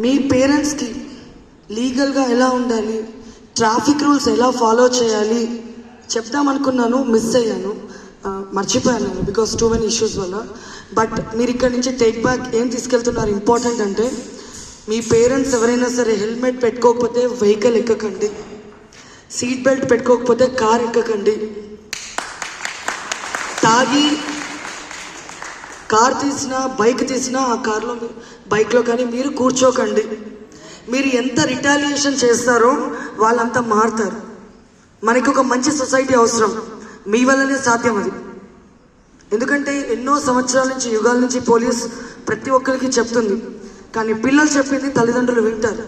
మీ పేరెంట్స్కి లీగల్గా ఎలా ఉండాలి, ట్రాఫిక్ రూల్స్ ఎలా ఫాలో చేయాలి చెప్దామనుకున్నాను, మిస్ అయ్యాను, మర్చిపోయాను బికాస్ టూ మెనీ ఇష్యూస్ వల్ల. బట్ మీరు ఇక్కడ నుంచి టేక్ బ్యాక్ ఏం తీసుకెళ్తున్నారు ఇంపార్టెంట్ అంటే, మీ పేరెంట్స్ ఎవరైనా సరే హెల్మెట్ పెట్టుకోకపోతే వెహికల్ ఎక్కకండి, సీట్ బెల్ట్ పెట్టుకోకపోతే కార్ ఎక్కకండి, తాగి కార్ తీసినా బైక్ తీసినా ఆ కార్లో బైక్లో కానీ మీరు కూర్చోకండి. మీరు ఎంత రిటాలియేషన్ చేస్తారో వాళ్ళంతా మారుతారు. మనకి ఒక మంచి సొసైటీ అవసరం, మీ వల్లనే సాధ్యం అది. ఎందుకంటే ఎన్నో సంవత్సరాల నుంచి, యుగాల నుంచి పోలీస్ ప్రతి ఒక్కరికి చెప్తుంది, కానీ పిల్లలు చెప్పింది తల్లిదండ్రులు వింటారు.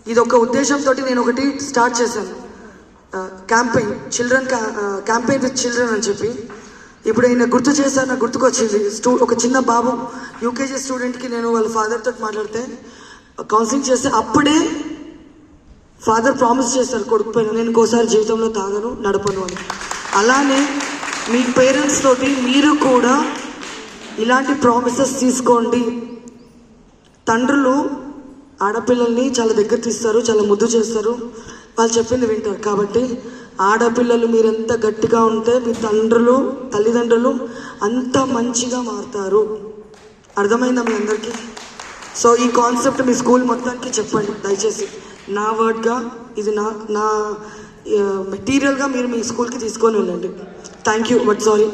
ఇది ఒక ఉద్దేశంతో నేను ఒకటి స్టార్ట్ చేశాను, campaign, children campaign with children అని చెప్పి. ఇప్పుడు ఆయన గుర్తు చేశారు, నాకు గుర్తుకొచ్చింది. ఒక చిన్న బాబు యూకేజీ స్టూడెంట్కి నేను వాళ్ళ ఫాదర్తో మాట్లాడితే, కౌన్సిలింగ్ చేస్తే అప్పుడే ఫాదర్ ప్రామిస్ చేశారు కొడుకు పైన, నేను ఇంకోసారి జీవితంలో తాగను, నడపను అని. అలానే మీ పేరెంట్స్ తోటి మీరు కూడా ఇలాంటి ప్రామిసెస్ తీసుకోండి. తండ్రులు ఆడపిల్లల్ని చాలా దగ్గర తీస్తారు, చాలా ముద్దు చేస్తారు, వాళ్ళు చెప్పింది వింటారు. కాబట్టి ఆడపిల్లలు మీరెంత గట్టిగా ఉంటే మీ తల్లిదండ్రులు అంత మంచిగా మారుతారు. అర్థమైందా మీ అందరికీ? సో ఈ కాన్సెప్ట్ మీ స్కూల్ మొత్తానికి చెప్పండి దయచేసి. నా వర్డ్గా ఇది నా మెటీరియల్గా మీరు మీ స్కూల్కి తీసుకొని వెళ్ళండి. Thank you, but sorry.